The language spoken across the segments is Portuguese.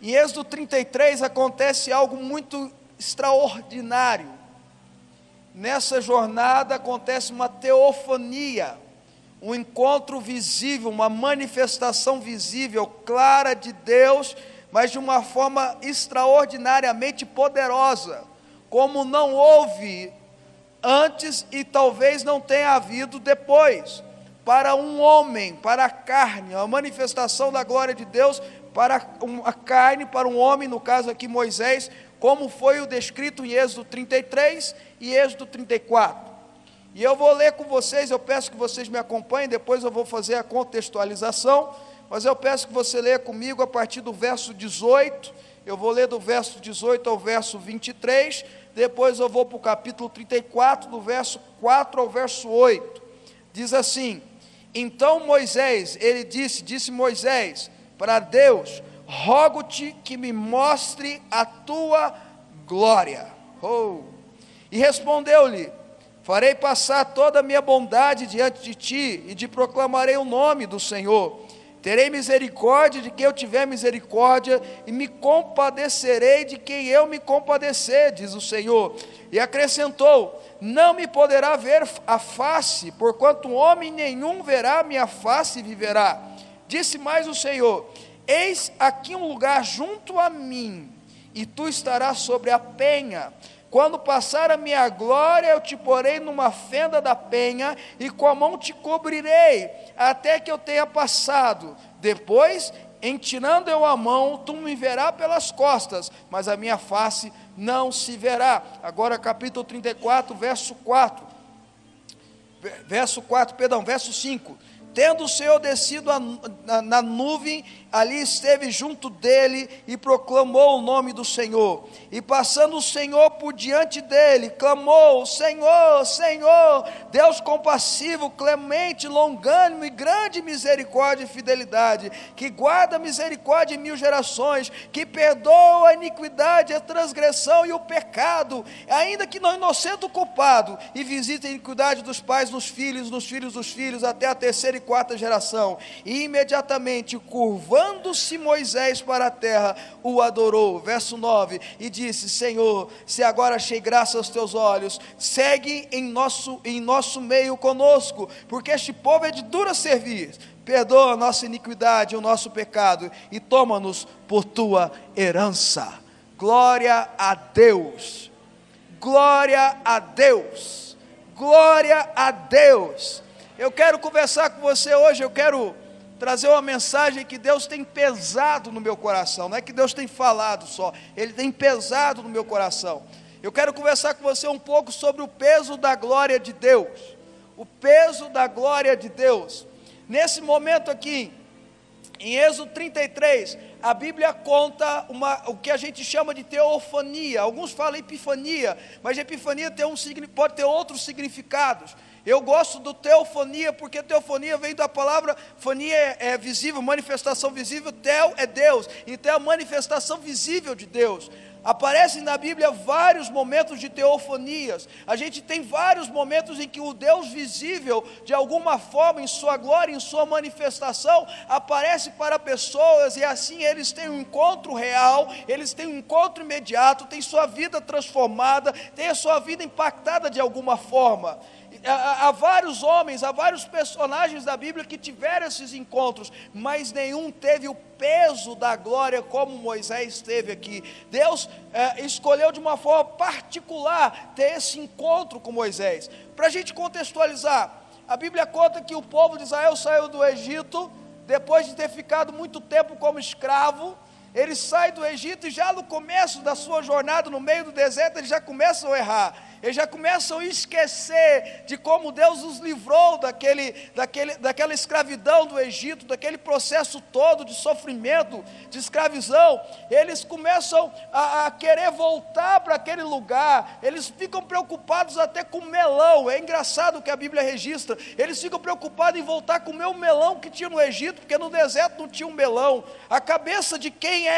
Em Êxodo 33 acontece algo muito extraordinário. Nessa jornada acontece uma teofania, um encontro visível, uma manifestação visível, clara de Deus, mas de uma forma extraordinariamente poderosa, como não houve antes e talvez não tenha havido depois, para um homem, para a carne, a manifestação da glória de Deus para a carne, para um homem, no caso aqui Moisés, como foi o descrito em Êxodo 33 e Êxodo 34. E eu vou ler com vocês, eu peço que vocês me acompanhem, depois eu vou fazer a contextualização, mas eu peço que você leia comigo a partir do verso 18, eu vou ler do verso 18 ao verso 23, depois eu vou para o capítulo 34, do verso 4 ao verso 8, diz assim: então Moisés, ele disse Moisés para Deus, rogo-te que me mostre a tua glória. E respondeu-lhe: farei passar toda a minha bondade diante de ti, e te proclamarei o nome do Senhor. Terei misericórdia de quem eu tiver misericórdia, e me compadecerei de quem eu me compadecer, diz o Senhor. E acrescentou: não me poderá ver a face, porquanto homem nenhum verá minha face e viverá. Disse mais o Senhor: eis aqui um lugar junto a mim, e tu estarás sobre a penha. Quando passar a minha glória, eu te porei numa fenda da penha, e com a mão te cobrirei, até que eu tenha passado. Depois, em tirando eu a mão, tu me verás pelas costas, mas a minha face não se verá. Agora capítulo 34, verso 5. Tendo o Senhor descido na nuvem, ali esteve junto dele e proclamou o nome do Senhor. E passando o Senhor por diante dele, clamou: Senhor, Senhor, Deus compassivo, clemente, longânimo e grande misericórdia e fidelidade, que guarda a misericórdia em 1000 gerações, que perdoa a iniquidade, a transgressão e o pecado, ainda que não inocente o culpado, e visita a iniquidade dos pais nos filhos dos filhos, até a 3ª e 4ª geração. E imediatamente, curvando-se Moisés para a terra, o adorou. Verso 9, e disse: Senhor, se agora achei graça aos teus olhos, segue em nosso meio conosco, porque este povo é de dura serviço. Perdoa a nossa iniquidade e o nosso pecado, e toma-nos por tua herança. Glória a Deus, glória a Deus, glória a Deus. Eu quero conversar com você hoje, eu quero trazer uma mensagem que Deus tem pesado no meu coração. Não é que Deus tem falado só, Ele tem pesado no meu coração. Eu quero conversar com você um pouco sobre o peso da glória de Deus. O peso da glória de Deus. Nesse momento aqui, em Êxodo 33, a Bíblia conta o que a gente chama de teofania. Alguns falam epifania, mas epifania pode ter outros significados. Eu gosto do teofania, porque teofania vem da palavra, fania é visível, manifestação visível, teo é Deus, então é a manifestação visível de Deus. Aparecem na Bíblia vários momentos de teofanias. A gente tem vários momentos em que o Deus visível, de alguma forma, em sua glória, em sua manifestação, aparece para pessoas, e assim eles têm um encontro real, eles têm um encontro imediato, têm sua vida transformada, têm a sua vida impactada de alguma forma. Há vários homens, há vários personagens da Bíblia que tiveram esses encontros, mas nenhum teve o peso da glória como Moisés teve aqui. Deus escolheu de uma forma particular ter esse encontro com Moisés. Para a gente contextualizar, a Bíblia conta que o povo de Israel saiu do Egito, depois de ter ficado muito tempo como escravo. Eles saem do Egito e já no começo da sua jornada, no meio do deserto, eles já começam a errar. Eles já começam a esquecer de como Deus os livrou daquela escravidão do Egito, daquele processo todo de sofrimento, de escravidão. Eles começam a querer voltar para aquele lugar. Eles ficam preocupados até com melão. É engraçado que a Bíblia registra. Eles ficam preocupados em voltar a comer o melão que tinha no Egito, porque no deserto não tinha um melão. A cabeça de quem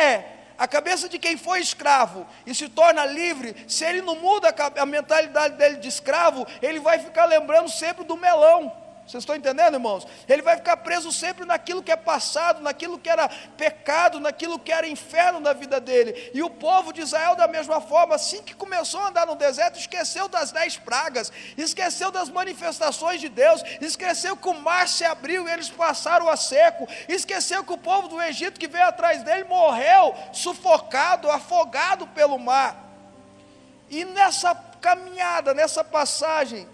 a cabeça de quem foi escravo e se torna livre, se ele não muda a mentalidade dele de escravo, ele vai ficar lembrando sempre do melão. Vocês estão entendendo, irmãos? Ele vai ficar preso sempre naquilo que é passado, naquilo que era pecado, naquilo que era inferno na vida dele. E o povo de Israel, da mesma forma, assim que começou a andar no deserto, esqueceu das 10 pragas, esqueceu das manifestações de Deus, esqueceu que o mar se abriu e eles passaram a seco, esqueceu que o povo do Egito que veio atrás dele morreu sufocado, afogado pelo mar. E nessa caminhada, nessa passagem,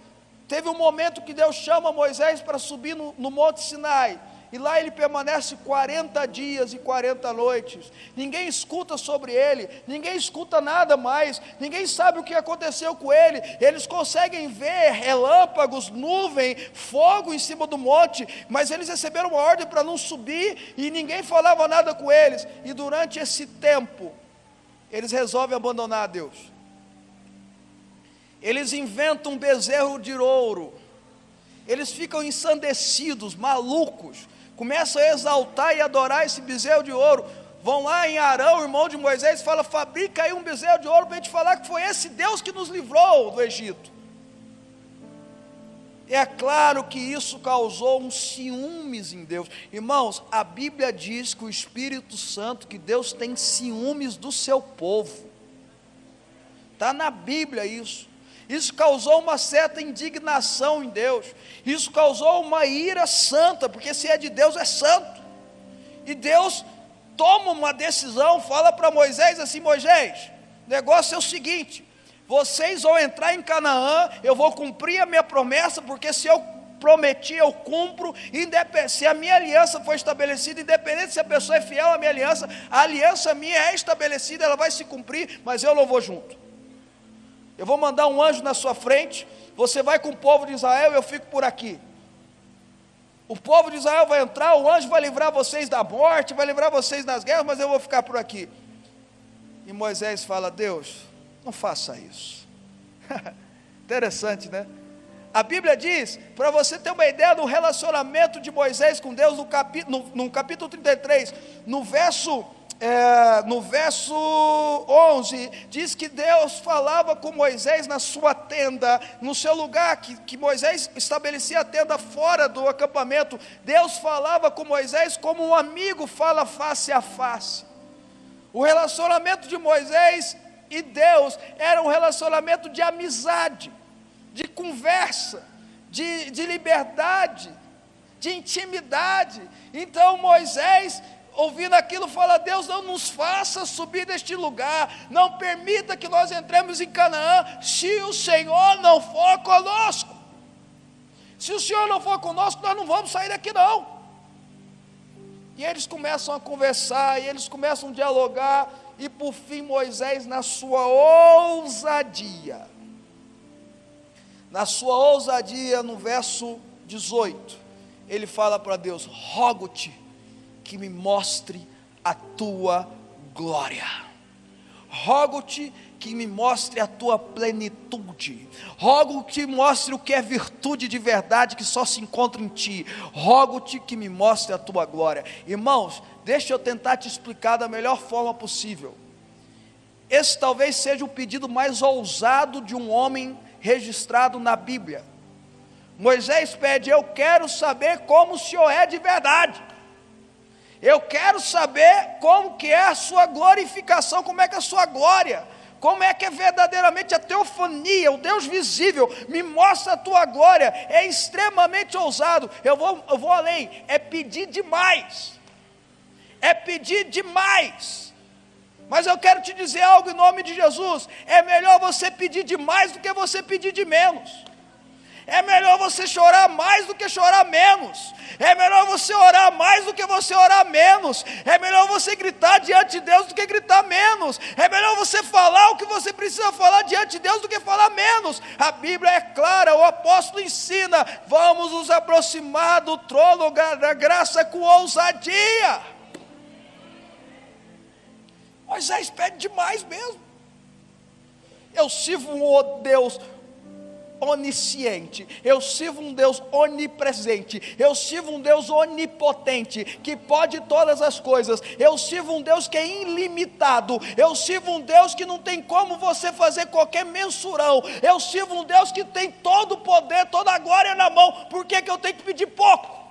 teve um momento que Deus chama Moisés para subir no Monte Sinai, e lá ele permanece 40 dias e 40 noites, ninguém escuta sobre ele, ninguém escuta nada mais, ninguém sabe o que aconteceu com ele, eles conseguem ver relâmpagos, nuvem, fogo em cima do monte, mas eles receberam uma ordem para não subir, e ninguém falava nada com eles, e durante esse tempo, eles resolvem abandonar a Deus. Eles inventam um bezerro de ouro, eles ficam ensandecidos, malucos, começam a exaltar e adorar esse bezerro de ouro. Vão lá em Arão, irmão de Moisés, fala: fabrica aí um bezerro de ouro para a gente falar que foi esse Deus que nos livrou do Egito. É claro que isso causou um ciúmes em Deus. Irmãos, a Bíblia diz que o Espírito Santo, que Deus tem ciúmes do seu povo. Está na Bíblia isso. Isso causou uma certa indignação em Deus, isso causou uma ira santa, porque se é de Deus é santo, e Deus toma uma decisão, fala para Moisés assim: Moisés, o negócio é o seguinte, vocês vão entrar em Canaã, eu vou cumprir a minha promessa, porque se eu prometi, eu cumpro, se a minha aliança for estabelecida, independente se a pessoa é fiel à minha aliança, a aliança minha é estabelecida, ela vai se cumprir, mas eu não vou junto. Eu vou mandar um anjo na sua frente, você vai com o povo de Israel e eu fico por aqui. O povo de Israel vai entrar, o anjo vai livrar vocês da morte, vai livrar vocês das guerras, mas eu vou ficar por aqui. E Moisés fala: Deus, não faça isso. Interessante, né? A Bíblia diz, para você ter uma ideia do relacionamento de Moisés com Deus, no capítulo 33, no verso 11, diz que Deus falava com Moisés na sua tenda, no seu lugar, que Moisés estabelecia a tenda fora do acampamento. Deus falava com Moisés como um amigo fala face a face. O relacionamento de Moisés e Deus era um relacionamento de amizade, de conversa, de liberdade, de intimidade. Então Moisés, ouvindo aquilo, fala: Deus, não nos faça subir deste lugar, não permita que nós entremos em Canaã, se o Senhor não for conosco. Se o Senhor não for conosco, nós não vamos sair daqui não. E eles começam a conversar, e eles começam a dialogar, e por fim Moisés, na sua ousadia, no verso 18, ele fala para Deus: rogo-te que me mostre a tua glória, rogo-te que me mostre a tua plenitude, rogo-te que mostre o que é virtude de verdade, que só se encontra em ti, rogo-te que me mostre a tua glória. Irmãos, deixa eu tentar te explicar da melhor forma possível. Esse talvez seja o pedido mais ousado de um homem registrado na Bíblia. Moisés pede: eu quero saber como o Senhor é de verdade, eu quero saber como que é a sua glorificação, como é que é a sua glória, como é que é verdadeiramente a teofania, o Deus visível, me mostra a tua glória. É extremamente ousado, eu vou além, é pedir demais, mas eu quero te dizer algo em nome de Jesus: é melhor você pedir demais do que você pedir de menos. É melhor você chorar mais do que chorar menos. É melhor você orar mais do que você orar menos. É melhor você gritar diante de Deus do que gritar menos. É melhor você falar o que você precisa falar diante de Deus do que falar menos. A Bíblia é clara, o apóstolo ensina: vamos nos aproximar do trono da graça com ousadia. Moisés pede demais mesmo. Eu sirvo um Deus onisciente, eu sirvo um Deus onipresente, eu sirvo um Deus onipotente, que pode todas as coisas, eu sirvo um Deus que é ilimitado, eu sirvo um Deus que não tem como você fazer qualquer mensurão, eu sirvo um Deus que tem todo o poder, toda a glória na mão. Por que eu tenho que pedir pouco?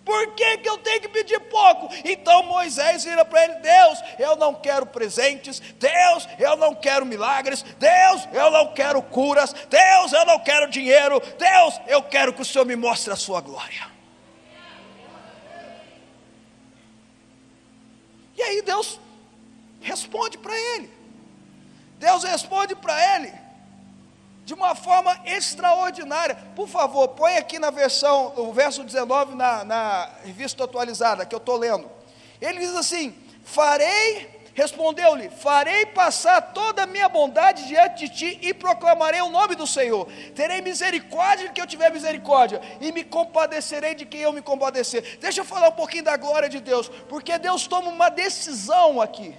Por que eu tenho que pedir pouco? Então Moisés vira para ele: Deus, eu não quero presentes, Deus, eu não quero milagres, Deus, eu não quero curas, Deus, eu não quero dinheiro, Deus, eu quero que o Senhor me mostre a sua glória. E aí Deus responde para ele, de uma forma extraordinária. Por favor, põe aqui na versão, o verso 19 na revista atualizada, que eu estou lendo. Ele diz assim: respondeu-lhe, farei passar toda a minha bondade diante de ti e proclamarei o nome do Senhor. Terei misericórdia de quem eu tiver misericórdia e me compadecerei de quem eu me compadecer. Deixa eu falar um pouquinho da glória de Deus, porque Deus toma uma decisão aqui.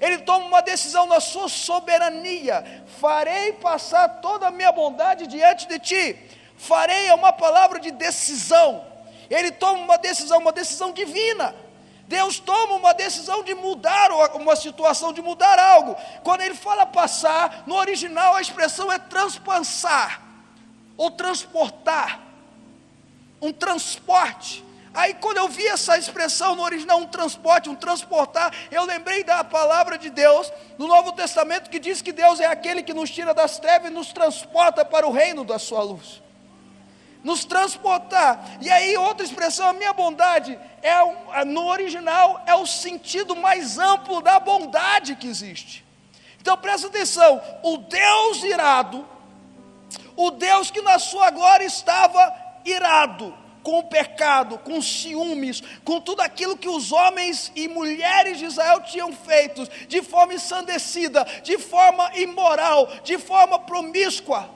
Ele toma uma decisão na sua soberania: farei passar toda a minha bondade diante de ti. Farei é uma palavra de decisão. Ele toma uma decisão divina. Deus toma uma decisão de mudar uma situação, de mudar algo. Quando ele fala passar, no original a expressão é transpassar, ou transportar, um transporte. Aí quando eu vi essa expressão no original, um transporte, um transportar, eu lembrei da palavra de Deus no Novo Testamento, que diz que Deus é aquele que nos tira das trevas e nos transporta para o reino da sua luz. Nos transportar. E aí outra expressão, a minha bondade, no original é o sentido mais amplo da bondade que existe. Então presta atenção: o Deus irado, o Deus que na sua glória estava irado com o pecado, com ciúmes, com tudo aquilo que os homens e mulheres de Israel tinham feito, de forma ensandecida, de forma imoral, de forma promíscua.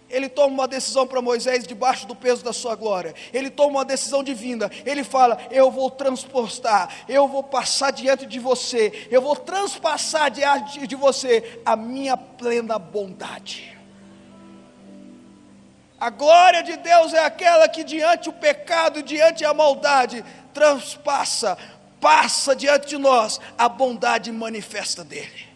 Ele toma uma decisão para Moisés debaixo do peso da sua glória. Ele toma uma decisão divina. Ele fala: eu vou transportar, eu vou passar diante de você, eu vou transpassar diante de você a minha plena bondade. A glória de Deus é aquela que diante o pecado, diante a maldade, passa diante de nós a bondade manifesta dele.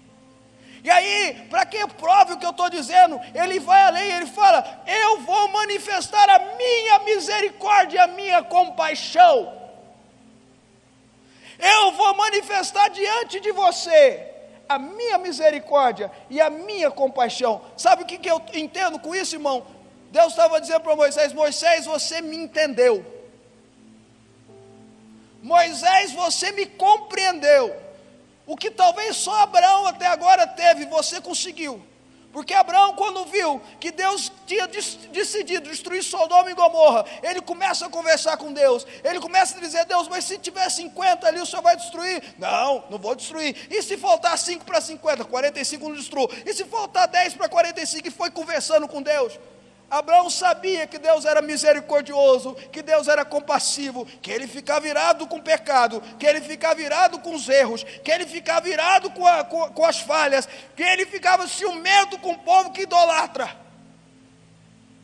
E aí, para que prove o que eu estou dizendo, ele vai além, ele fala: eu vou manifestar a minha misericórdia e a minha compaixão. Eu vou manifestar diante de você a minha misericórdia e a minha compaixão. Sabe o que eu entendo com isso, irmão? Deus estava dizendo para Moisés: Moisés, você me entendeu. Moisés, você me compreendeu. O que talvez só Abraão até agora teve, você conseguiu. Porque Abraão, quando viu que Deus tinha decidido destruir Sodoma e Gomorra, ele começa a conversar com Deus. Ele começa a dizer: Deus, mas se tiver 50 ali, o Senhor vai destruir? Não, não vou destruir. E se faltar 5 para 50, 45 não destruo. E se faltar 10 para 45? E foi conversando com Deus. Abraão sabia que Deus era misericordioso, que Deus era compassivo, que ele ficava irado com o pecado, que ele ficava irado com os erros, que ele ficava irado com as falhas, que ele ficava ciumento com o povo que idolatra.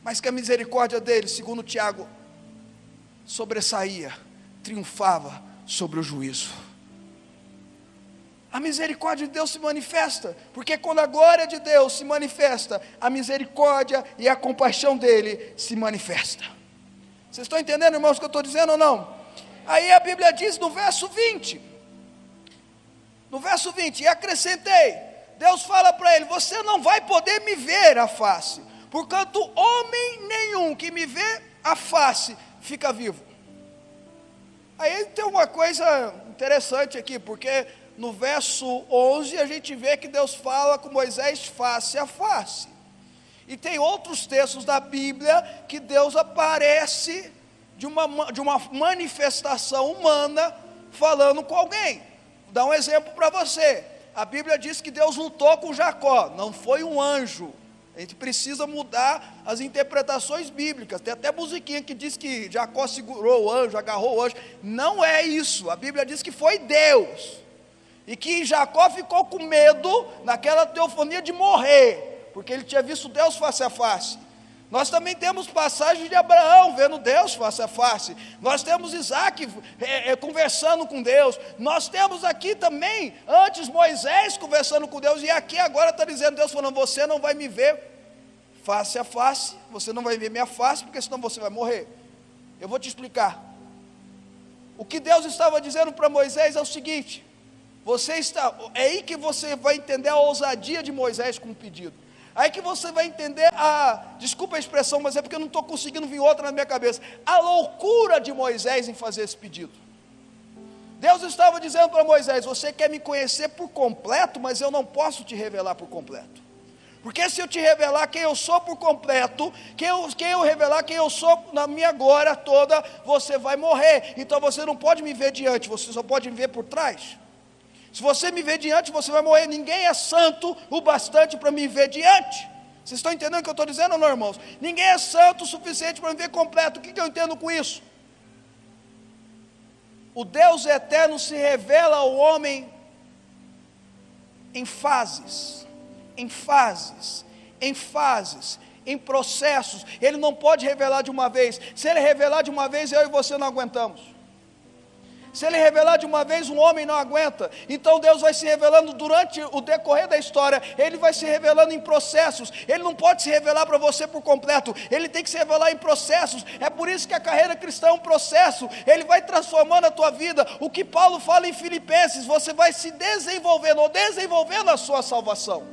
Mas que a misericórdia dele, segundo Tiago, sobressaía, triunfava sobre o juízo. A misericórdia de Deus se manifesta, porque quando a glória de Deus se manifesta, a misericórdia e a compaixão dele se manifesta. Vocês estão entendendo, irmãos, o que eu estou dizendo ou não? Aí a Bíblia diz no verso 20, e acrescentei, Deus fala para ele: você não vai poder me ver a face, porquanto homem nenhum que me vê a face fica vivo. Aí tem uma coisa interessante aqui, porque no verso 11 a gente vê que Deus fala com Moisés face a face. E tem outros textos da Bíblia que Deus aparece de uma manifestação humana falando com alguém. Vou dar um exemplo para você. A Bíblia diz que Deus lutou com Jacó, não foi um anjo. A gente precisa mudar as interpretações bíblicas. Tem até musiquinha que diz que Jacó segurou o anjo, agarrou o anjo. Não é isso. A Bíblia diz que foi Deus. E que Jacó ficou com medo naquela teofonia de morrer. porque ele tinha visto Deus face a face. Nós também temos passagens de Abraão vendo Deus face a face. Nós temos Isaac conversando com Deus. Nós temos aqui também, antes Moisés conversando com Deus. E aqui agora está dizendo, Deus falando, você não vai me ver face a face. Você não vai ver minha face, porque senão você vai morrer. Eu vou te explicar. O que Deus estava dizendo para Moisés é o seguinte. É aí que você vai entender a ousadia de Moisés com o pedido. Aí que você vai entender desculpa a expressão, mas é porque eu não estou conseguindo vir outra na minha cabeça, a loucura de Moisés em fazer esse pedido. Deus estava dizendo para Moisés, você quer me conhecer por completo, mas eu não posso te revelar por completo. Porque se eu te revelar quem eu sou por completo, quem eu revelar quem eu sou na minha glória toda, você vai morrer. Então você não pode me ver diante, você só pode me ver por trás. Se você me ver diante, você vai morrer. Ninguém é santo o bastante para me ver diante. Vocês estão entendendo o que eu estou dizendo ou não, irmãos? Ninguém é santo o suficiente para me ver completo. O que eu entendo com isso? O Deus eterno se revela ao homem em fases, em fases, em fases, em processos. Ele não pode revelar de uma vez. Se ele revelar de uma vez, eu e você não aguentamos. Se ele revelar de uma vez, um homem não aguenta. Então Deus vai se revelando durante o decorrer da história. Ele vai se revelando em processos. Ele não pode se revelar para você por completo. Ele tem que se revelar em processos. É por isso que a carreira cristã é um processo. Ele vai transformando a tua vida. O que Paulo fala em Filipenses, você vai se desenvolvendo ou desenvolvendo a sua salvação.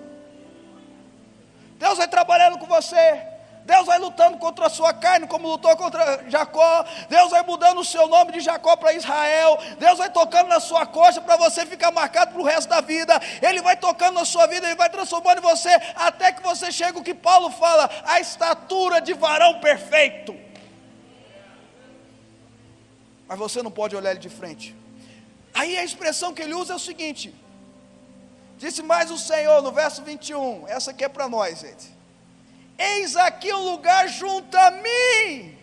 Deus vai trabalhando com você. Deus vai lutando contra a sua carne, como lutou contra Jacó. Deus vai mudando o seu nome de Jacó para Israel. Deus vai tocando na sua coxa para você ficar marcado para o resto da vida. Ele vai tocando na sua vida, Ele vai transformando em você, até que você chegue o que Paulo fala, a estatura de varão perfeito. Mas você não pode olhar ele de frente. Aí a expressão que ele usa é o seguinte: disse mais o Senhor, no verso 21, essa aqui é para nós, gente. Eis aqui um lugar junto a mim,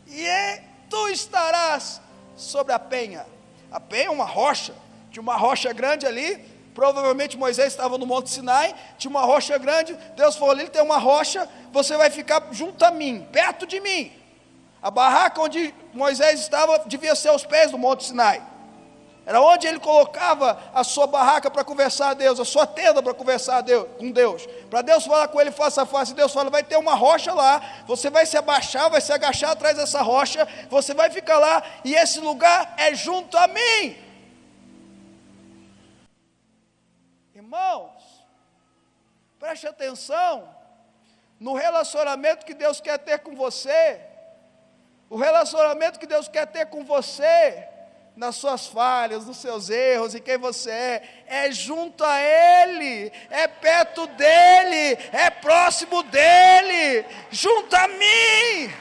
e tu estarás sobre a penha. A penha é uma rocha, tinha uma rocha grande ali, provavelmente Moisés estava no Monte Sinai, tinha uma rocha grande, Deus falou, ali tem uma rocha, você vai ficar junto a mim, perto de mim. A barraca onde Moisés estava, devia ser aos pés do Monte Sinai. Era onde ele colocava a sua barraca para conversar a Deus, a sua tenda para conversar com Deus. Para Deus falar com ele face a face. Deus fala, vai ter uma rocha lá, você vai se abaixar, vai se agachar atrás dessa rocha, você vai ficar lá, e esse lugar é junto a mim. Irmãos, preste atenção no relacionamento que Deus quer ter com você. O relacionamento que Deus quer ter com você, nas suas falhas, nos seus erros, e quem você é junto a Ele, é perto dEle, é próximo dEle, junto a mim.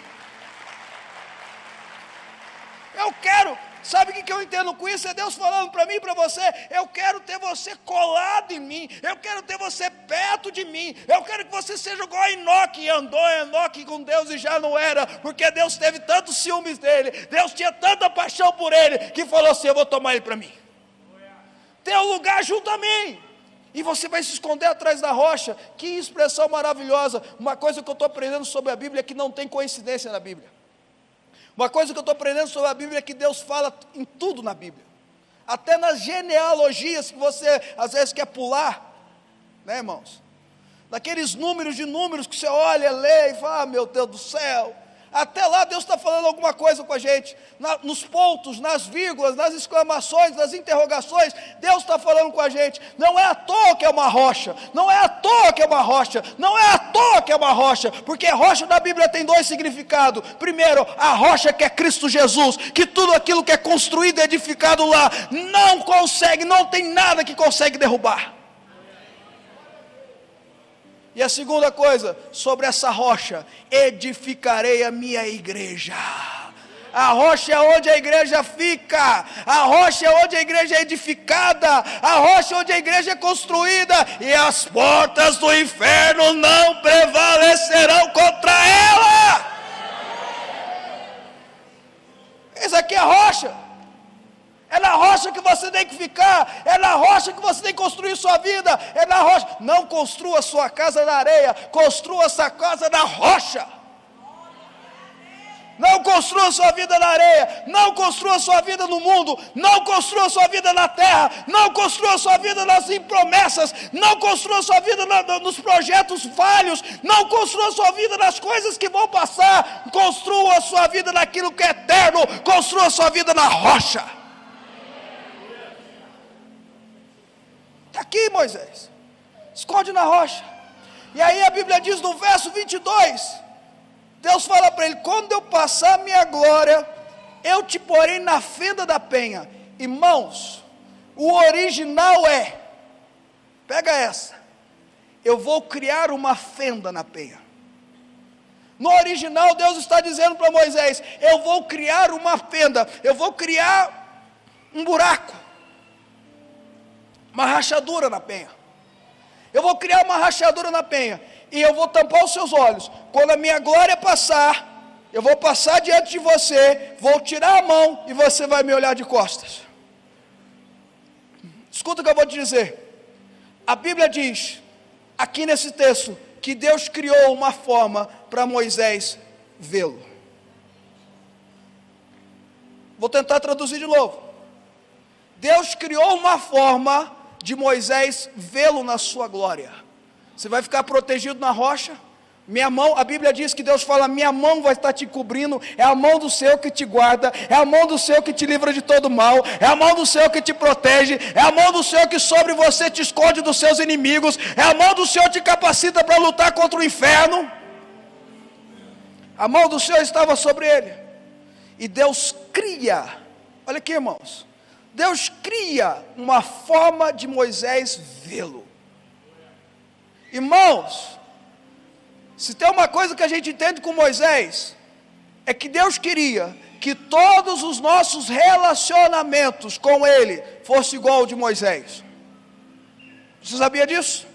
Eu quero, sabe o que eu entendo com isso? É Deus falando para mim e para você, eu quero ter você colado em mim, eu quero ter você perto de mim, eu quero que você seja igual a Enoque, e andou Enoque com Deus e já não era, porque Deus teve tantos ciúmes dele, Deus tinha tanta paixão por ele, que falou assim, eu vou tomar ele para mim, tem um lugar junto a mim, e você vai se esconder atrás da rocha. Que expressão maravilhosa. Uma coisa que eu estou aprendendo sobre a Bíblia é que não tem coincidência na Bíblia. Uma coisa que eu estou aprendendo sobre a Bíblia é que Deus fala em tudo na Bíblia, até nas genealogias que você às vezes quer pular, né, irmãos? Naqueles números que você olha, lê e fala, ah, meu Deus do céu, até lá Deus está falando alguma coisa com a gente, nos pontos, nas vírgulas, nas exclamações, nas interrogações, Deus está falando com a gente. Não é à toa que é uma rocha, não é à toa que é uma rocha, não é à toa que é uma rocha, porque rocha na Bíblia tem dois significados. Primeiro, a rocha que é Cristo Jesus, que tudo aquilo que é construído e edificado lá, não tem nada que consegue derrubar. E a segunda coisa, sobre essa rocha, edificarei a minha igreja. A rocha é onde a igreja fica, a rocha é onde a igreja é edificada, a rocha é onde a igreja é construída, e as portas do inferno não prevalecerão contra ela. Essa aqui é a rocha. É na rocha que você tem que ficar, é na rocha que você tem que construir sua vida, é na rocha. Não construa sua casa na areia, construa sua casa na rocha. Não construa sua vida na areia, não construa sua vida no mundo, não construa sua vida na terra, não construa sua vida nas promessas, não construa sua vida nos projetos falhos, não construa sua vida nas coisas que vão passar, construa sua vida naquilo que é eterno, construa sua vida na rocha. Está aqui, Moisés, esconde na rocha. E aí a Bíblia diz no verso 22, Deus fala para ele: quando eu passar a minha glória, eu te porei na fenda da penha. Irmãos, o original pega essa, eu vou criar uma fenda na penha. No original Deus está dizendo para Moisés: eu vou criar uma fenda, eu vou criar um buraco, uma rachadura na penha. Eu vou criar uma rachadura na penha, e eu vou tampar os seus olhos. Quando a minha glória passar, eu vou passar diante de você, vou tirar a mão e você vai me olhar de costas. Escuta o que eu vou te dizer. A Bíblia diz, aqui nesse texto, que Deus criou uma forma para Moisés vê-lo. Vou tentar traduzir de novo. Deus criou uma forma de Moisés vê-lo na sua glória. Você vai ficar protegido na rocha. Minha mão, a Bíblia diz que Deus fala: minha mão vai estar te cobrindo. É a mão do Senhor que te guarda, é a mão do Senhor que te livra de todo mal, é a mão do Senhor que te protege, é a mão do Senhor que sobre você te esconde dos seus inimigos, é a mão do Senhor que te capacita para lutar contra o inferno. A mão do Senhor estava sobre ele. E Deus cria, olha aqui, irmãos, Deus cria uma forma de Moisés vê-lo. Irmãos, se tem uma coisa que a gente entende com Moisés, é que Deus queria que todos os nossos relacionamentos com Ele fossem igual ao de Moisés. Você sabia disso?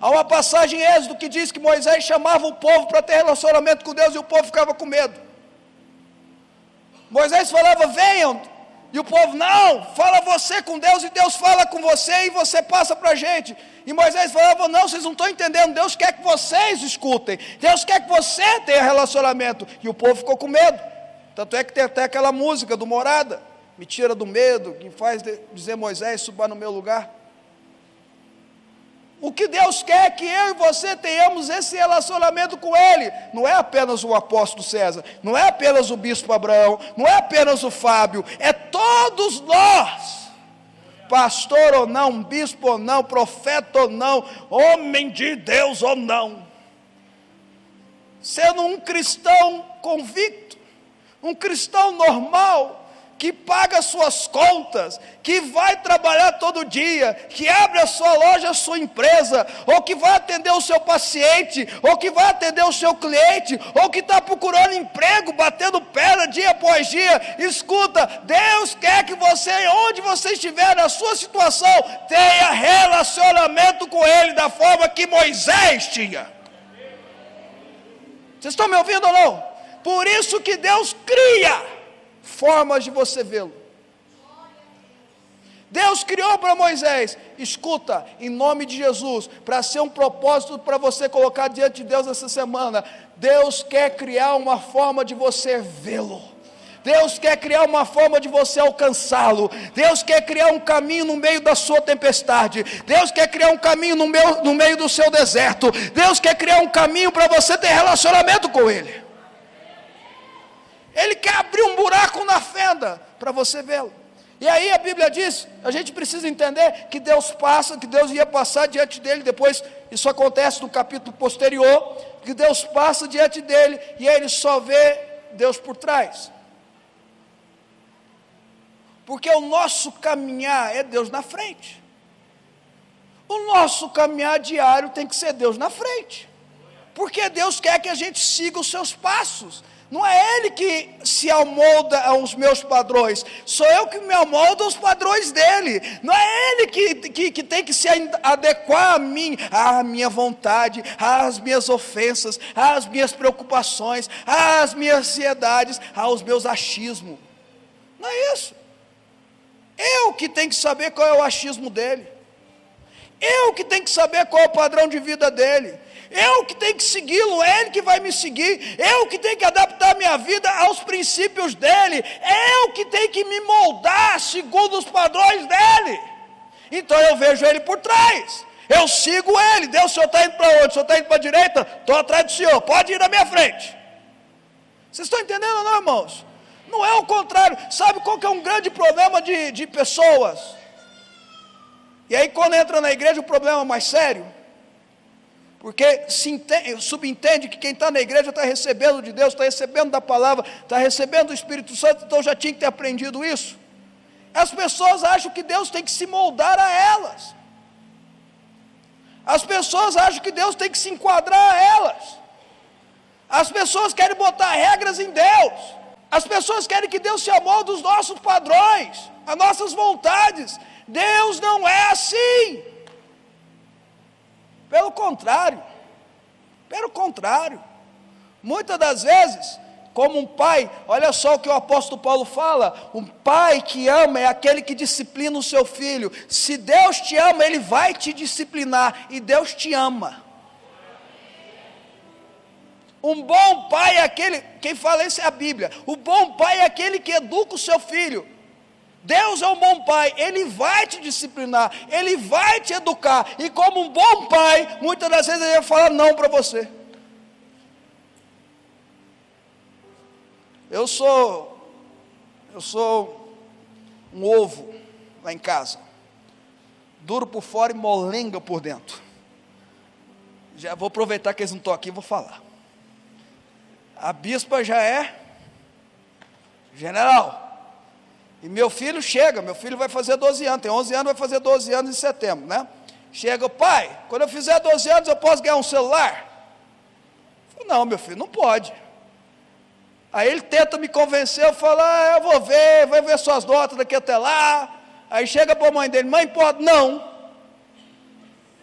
Há uma passagem em Êxodo que diz que Moisés chamava o povo para ter relacionamento com Deus e o povo ficava com medo. Moisés falava: venham. E o povo: não, fala você com Deus, e Deus fala com você, e você passa para a gente. E Moisés falava: não, vocês não estão entendendo, Deus quer que vocês escutem, Deus quer que você tenha relacionamento. E o povo ficou com medo. Tanto é que tem até aquela música do Morada: me tira do medo, que faz dizer Moisés, suba no meu lugar. O que Deus quer é que eu e você tenhamos esse relacionamento com Ele. Não é apenas o apóstolo César, não é apenas o bispo Abraão, não é apenas o Fábio, é todos nós. Pastor ou não, bispo ou não, profeta ou não, homem de Deus ou não. Sendo um cristão convicto, um cristão normal, que paga suas contas, que vai trabalhar todo dia, que abre a sua loja, a sua empresa, ou que vai atender o seu paciente, ou que vai atender o seu cliente, ou que está procurando emprego, batendo perna dia após dia. Escuta, Deus quer que você, onde você estiver na sua situação, tenha relacionamento com Ele da forma que Moisés tinha. Vocês estão me ouvindo ou não? Por isso que Deus cria formas de você vê-lo. Deus criou para Moisés, escuta, em nome de Jesus, para ser um propósito para você colocar diante de Deus essa semana. Deus quer criar uma forma de você vê-lo. Deus quer criar uma forma de você alcançá-lo. Deus quer criar um caminho no meio da sua tempestade. Deus quer criar um caminho no meio do seu deserto. Deus quer criar um caminho para você ter relacionamento com Ele. Ele quer abrir um buraco na fenda para você vê-lo. E aí a Bíblia diz, a gente precisa entender que Deus ia passar diante dele. Depois isso acontece no capítulo posterior, que Deus passa diante dele e ele só vê Deus por trás. Porque o nosso caminhar é Deus na frente. O nosso caminhar diário tem que ser Deus na frente. Porque Deus quer que a gente siga os seus passos. Não é Ele que se amolda aos meus padrões, sou eu que me amoldo aos padrões dEle. Não é Ele que tem que se adequar à minha vontade, às minhas ofensas, às minhas preocupações, às minhas ansiedades, aos meus achismos. Não é isso. Eu que tenho que saber qual é o achismo dele. Eu que tenho que saber qual é o padrão de vida dele. Eu que tenho que segui-lo, é ele que vai me seguir. Eu que tenho que adaptar minha vida aos princípios dele. Eu que tenho que me moldar segundo os padrões dele. Então eu vejo ele por trás. Eu sigo ele. Deus, o senhor está indo para onde? O senhor está indo para a direita? Estou atrás do senhor. Pode ir na minha frente. Vocês estão entendendo ou não, irmãos? Não é o contrário. Sabe qual que é um grande problema de pessoas? E aí quando entra na igreja o problema é mais sério. Porque subentende que quem está na igreja está recebendo de Deus, está recebendo da palavra, está recebendo do Espírito Santo, então já tinha que ter aprendido isso. As pessoas acham que Deus tem que se moldar a elas. As pessoas acham que Deus tem que se enquadrar a elas. As pessoas querem botar regras em Deus. As pessoas querem que Deus se amolde dos nossos padrões, as nossas vontades. Deus não é assim. Pelo contrário, muitas das vezes, como um pai, olha só o que o apóstolo Paulo fala, um pai que ama é aquele que disciplina o seu filho. Se Deus te ama, Ele vai te disciplinar, e Deus te ama. Um bom pai é aquele, quem fala isso é a Bíblia, o bom pai é aquele que educa o seu filho. Deus é um bom pai, Ele vai te disciplinar, Ele vai te educar, e como um bom pai, muitas das vezes Ele vai falar não para você. Eu sou um ovo lá em casa, duro por fora e molenga por dentro. Já vou aproveitar que eles não estão aqui e vou falar. A bispa já é general. E meu filho vai fazer 12 anos, tem 11 anos, vai fazer 12 anos em setembro, né? Chega, pai, quando eu fizer 12 anos eu posso ganhar um celular? Eu falo, não, meu filho, não pode. Aí ele tenta me convencer, eu falo, eu vou ver suas notas daqui até lá. Aí chega para a mãe dele, mãe, pode? Não.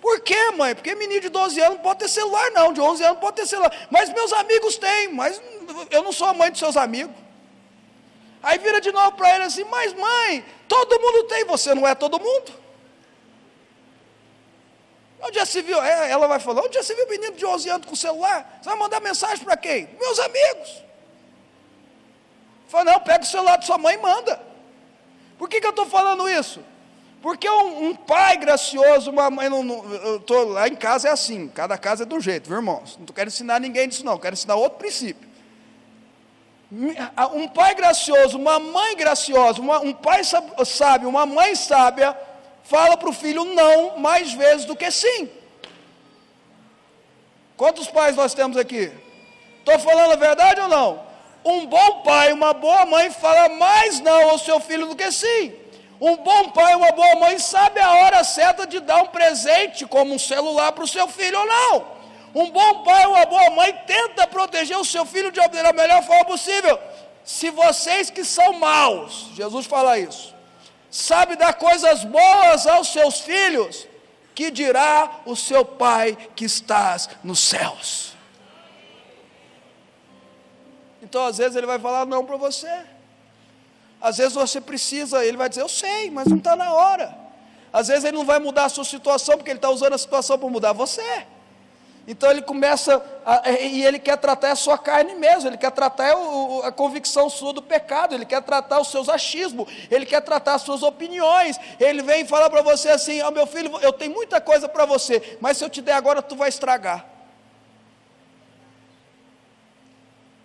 Por quê, mãe? Porque menino de 12 anos não pode ter celular não, de 11 anos não pode ter celular. Mas meus amigos têm, mas eu não sou a mãe dos seus amigos. Aí vira de novo para ele assim, mas mãe, todo mundo tem, você não é todo mundo. Onde já se viu, ela vai falar, onde já se viu menino de 11 anos com celular? Você vai mandar mensagem para quem? Meus amigos. Fala, não, pega o celular de sua mãe e manda. Por que eu estou falando isso? Porque um pai gracioso, uma mãe, eu estou lá em casa é assim, cada casa é do jeito, viu, irmãos? Não quero ensinar ninguém disso não, quero ensinar outro princípio. Um pai gracioso, uma mãe graciosa, um pai sábio, uma mãe sábia, fala para o filho não mais vezes do que sim. Quantos pais nós temos aqui? Estou falando a verdade ou não? Um bom pai, uma boa mãe fala mais não ao seu filho do que sim. Um bom pai, uma boa mãe sabe a hora certa de dar um presente, como um celular para o seu filho ou não. Um bom pai, uma boa mãe tenta proteger o seu filho da melhor forma possível. Se vocês que são maus, Jesus fala isso, sabe dar coisas boas aos seus filhos, que dirá o seu Pai que estás nos céus. Então às vezes ele vai falar não para você. Às vezes você precisa, ele vai dizer, eu sei, mas não está na hora. Às vezes ele não vai mudar a sua situação, porque ele está usando a situação para mudar você. Então ele começa, e ele quer tratar a sua carne mesmo, ele quer tratar a convicção sua do pecado, ele quer tratar os seus achismos, ele quer tratar as suas opiniões. Ele vem e fala para você assim, meu filho, eu tenho muita coisa para você, mas se eu te der agora, tu vai estragar.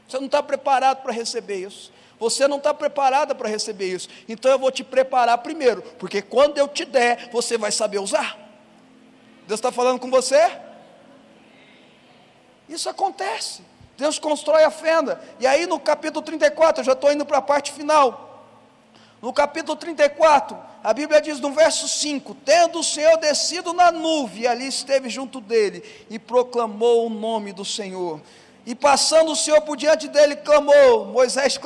Você não está preparado para receber isso. Você não está preparada para receber isso. Então eu vou te preparar primeiro, porque quando eu te der, você vai saber usar. Deus está falando com você? Isso acontece. Deus constrói a fenda. E aí no capítulo 34, eu já estou indo para a parte final. No capítulo 34, a Bíblia diz no verso 5, tendo o Senhor descido na nuvem, ali esteve junto dele, e proclamou o nome do Senhor. E passando o Senhor por diante dele, clamou, Moisés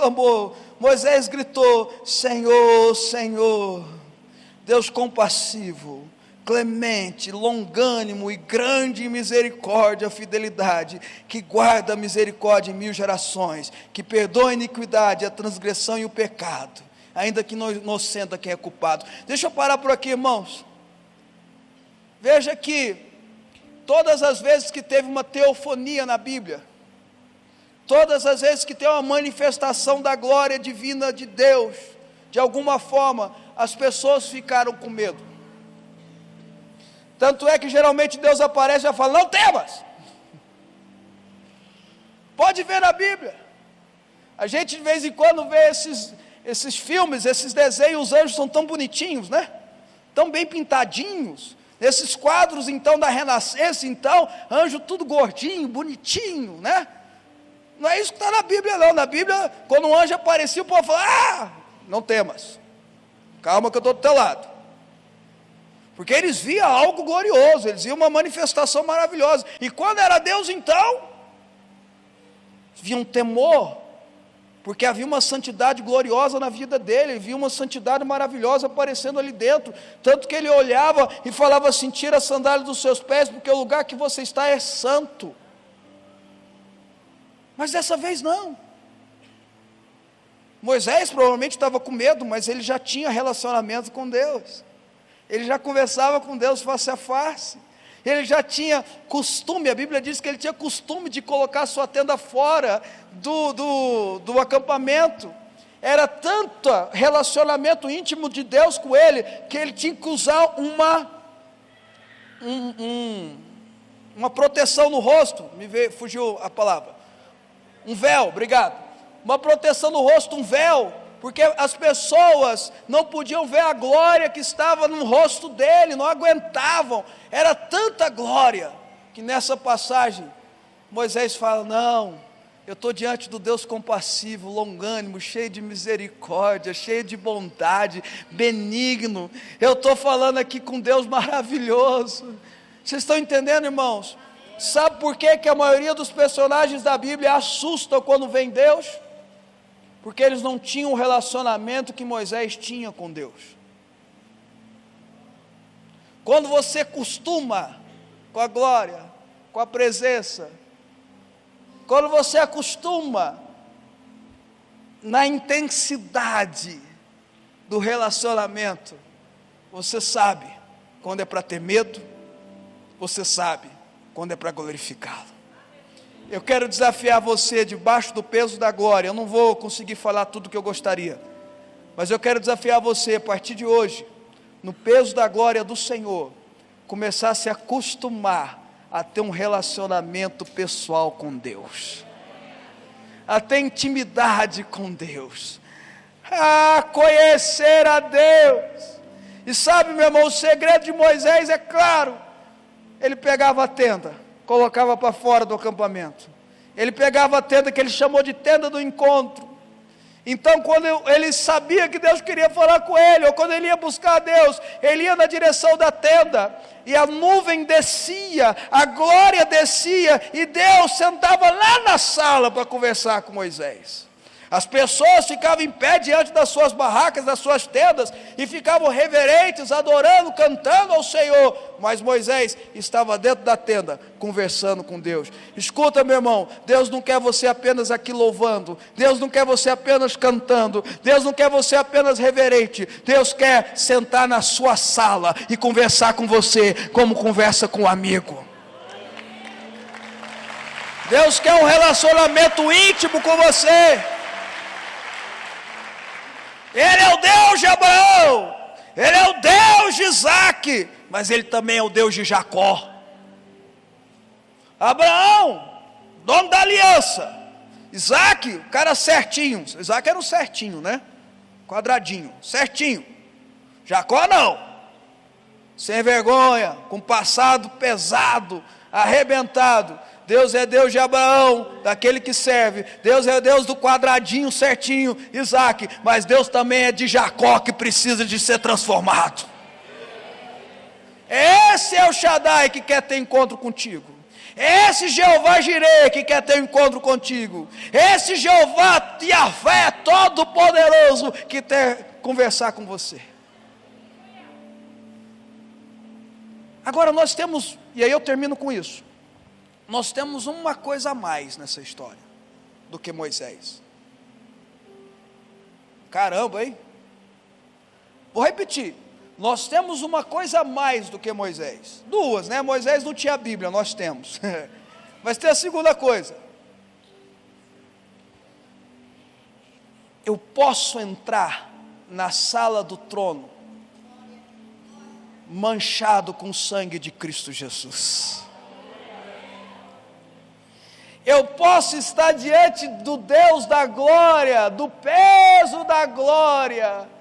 gritou, Senhor, Senhor, Deus compassivo, clemente, longânimo e grande em misericórdia, fidelidade, que guarda a misericórdia em 1000 gerações, que perdoa a iniquidade, a transgressão e o pecado. ainda que não inocenta quem é culpado. Deixa eu parar por aqui, irmãos. Veja que todas as vezes que teve uma teofonia na Bíblia, todas as vezes que tem uma manifestação da glória divina de Deus, de alguma forma, as pessoas ficaram com medo. Tanto é que geralmente Deus aparece e fala: não temas. Pode ver na Bíblia. A gente de vez em quando vê esses filmes, esses desenhos, os anjos são tão bonitinhos, né? Tão bem pintadinhos. Esses quadros então da Renascença, então, anjo tudo gordinho, bonitinho, né? Não é isso que está na Bíblia não. Na Bíblia, quando um anjo aparecia, o povo falava: não temas, calma que eu estou do teu lado. Porque eles viam algo glorioso, eles viam uma manifestação maravilhosa. E quando era Deus então, viam temor, porque havia uma santidade gloriosa na vida dele, havia uma santidade maravilhosa aparecendo ali dentro, tanto que ele olhava e falava assim: tira a sandália dos seus pés, porque o lugar que você está é santo. Mas dessa vez não. Moisés provavelmente estava com medo, mas ele já tinha relacionamento com Deus, ele já conversava com Deus face a face, ele já tinha costume, a Bíblia diz que ele tinha costume de colocar sua tenda fora do acampamento. Era tanto relacionamento íntimo de Deus com ele, que ele tinha que usar uma proteção no rosto, fugiu a palavra, um véu, obrigado, uma proteção no rosto, um véu, porque as pessoas não podiam ver a glória que estava no rosto dele, não aguentavam, era tanta glória, que nessa passagem, Moisés fala: não, eu estou diante do Deus compassivo, longânimo, cheio de misericórdia, cheio de bondade, benigno, eu estou falando aqui com Deus maravilhoso. Vocês estão entendendo, irmãos? Sabe por que a maioria dos personagens da Bíblia assustam quando vem Deus? Porque eles não tinham o relacionamento que Moisés tinha com Deus. Quando você acostuma com a glória, com a presença, quando você acostuma na intensidade do relacionamento, você sabe quando é para ter medo, você sabe quando é para glorificá-lo. Eu quero desafiar você debaixo do peso da glória. Eu não vou conseguir falar tudo o que eu gostaria, mas eu quero desafiar você a partir de hoje, no peso da glória do Senhor, começar a se acostumar a ter um relacionamento pessoal com Deus, a ter intimidade com Deus, a conhecer a Deus. E sabe, meu irmão, o segredo de Moisés é claro. Ele pegava a tenda, colocava para fora do acampamento. Ele pegava a tenda que ele chamou de tenda do encontro. Então, quando ele sabia que Deus queria falar com ele, ou quando ele ia buscar a Deus, ele ia na direção da tenda, e a nuvem descia, a glória descia, e Deus sentava lá na sala para conversar com Moisés. As pessoas ficavam em pé diante das suas barracas, das suas tendas, e ficavam reverentes, adorando, cantando ao Senhor, mas Moisés estava dentro da tenda, conversando com Deus. Escuta, meu irmão, Deus não quer você apenas aqui louvando, Deus não quer você apenas cantando, Deus não quer você apenas reverente, Deus quer sentar na sua sala e conversar com você, como conversa com um amigo. Deus quer um relacionamento íntimo com você. Ele é o Deus de Abraão, Ele é o Deus de Isaac, mas Ele também é o Deus de Jacó. Abraão, dono da aliança. Isaac, o cara certinho. Isaac era um certinho, né? Quadradinho, certinho. Jacó não, sem vergonha, com passado pesado, arrebentado. Deus é Deus de Abraão, daquele que serve. Deus é Deus do quadradinho certinho, Isaac. Mas Deus também é de Jacó, que precisa de ser transformado. Esse é o Shaddai que quer ter encontro contigo. Esse Jeová Jireh que quer ter encontro contigo. Esse Jeová Yahvé todo-poderoso que quer conversar com você. Agora nós temos, e aí eu termino com isso. Nós temos uma coisa a mais nessa história do que Moisés. Caramba, hein? Vou repetir, nós temos uma coisa a mais do que Moisés, duas, né? Moisés não tinha a Bíblia, nós temos, mas tem a segunda coisa, eu posso entrar na sala do trono, manchado com o sangue de Cristo Jesus. Eu posso estar diante do Deus da glória, do peso da glória,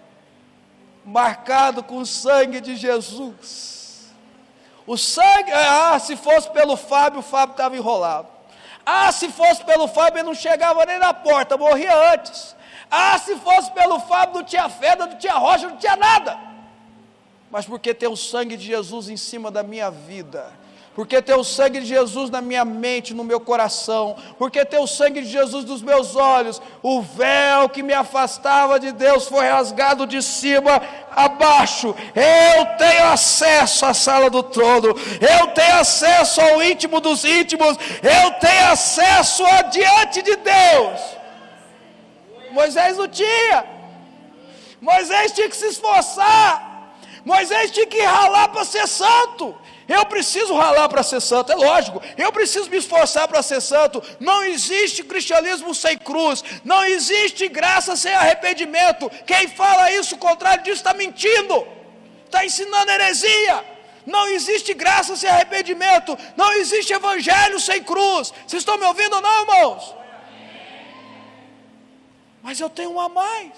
marcado com o sangue de Jesus. O sangue, se fosse pelo Fábio, o Fábio estava enrolado. Se fosse pelo Fábio, ele não chegava nem na porta, morria antes. Se fosse pelo Fábio, não tinha fé, não tinha rocha, não tinha nada. Mas porque tem o sangue de Jesus em cima da minha vida, porque tem o sangue de Jesus na minha mente, no meu coração, porque tem o sangue de Jesus nos meus olhos, o véu que me afastava de Deus foi rasgado de cima a baixo. Eu tenho acesso à sala do trono, eu tenho acesso ao íntimo dos íntimos, eu tenho acesso adiante de Deus. Moisés não tinha. Moisés tinha que se esforçar. Moisés tinha que ralar para ser santo. Eu preciso ralar para ser santo, é lógico. Eu preciso me esforçar para ser santo. Não existe cristianismo sem cruz. Não existe graça sem arrependimento. Quem fala isso, o contrário disso, está mentindo. Está ensinando heresia. Não existe graça sem arrependimento. Não existe evangelho sem cruz. Vocês estão me ouvindo ou não, irmãos? Mas eu tenho um a mais.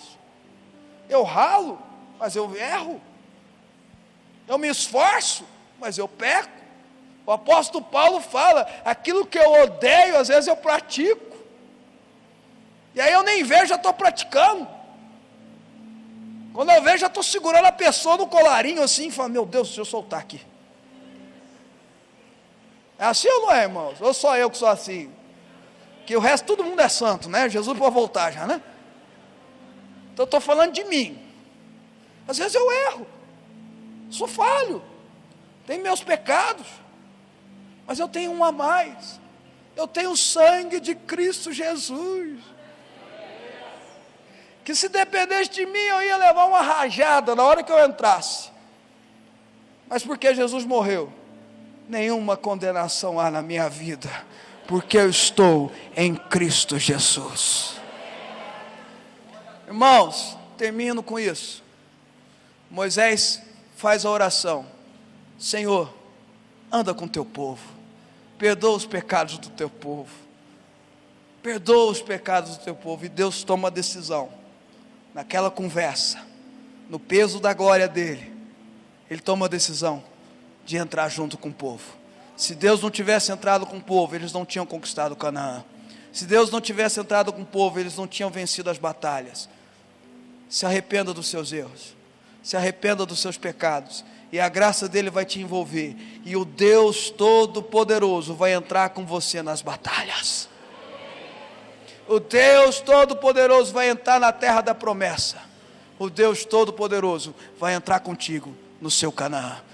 Eu ralo, mas eu erro. Eu me esforço, mas eu peco. O apóstolo Paulo fala, aquilo que eu odeio, às vezes eu pratico. E aí eu nem vejo, já estou praticando. Quando eu vejo, já estou segurando a pessoa no colarinho assim, e falo, meu Deus, deixa eu soltar aqui. É assim ou não é, irmãos? Ou só eu que sou assim? Que o resto, todo mundo é santo, né? Jesus pode voltar já, né? Então eu estou falando de mim. Às vezes eu erro. Sou falho, tenho meus pecados, mas eu tenho um a mais. Eu tenho o sangue de Cristo Jesus, que se dependesse de mim, eu ia levar uma rajada na hora que eu entrasse. Mas porque Jesus morreu, nenhuma condenação há na minha vida, porque eu estou em Cristo Jesus. Irmãos, termino com isso. Moisés faz a oração: Senhor, anda com teu povo, perdoa os pecados do teu povo, perdoa os pecados do teu povo. E Deus toma a decisão, naquela conversa, no peso da glória dele, ele toma a decisão de entrar junto com o povo. Se Deus não tivesse entrado com o povo, eles não tinham conquistado Canaã. Se Deus não tivesse entrado com o povo, eles não tinham vencido as batalhas. Se arrependa dos seus erros, se arrependa dos seus pecados, e a graça dele vai te envolver, e o Deus Todo-Poderoso vai entrar com você nas batalhas. O Deus Todo-Poderoso vai entrar na terra da promessa. O Deus Todo-Poderoso vai entrar contigo no seu Canaã.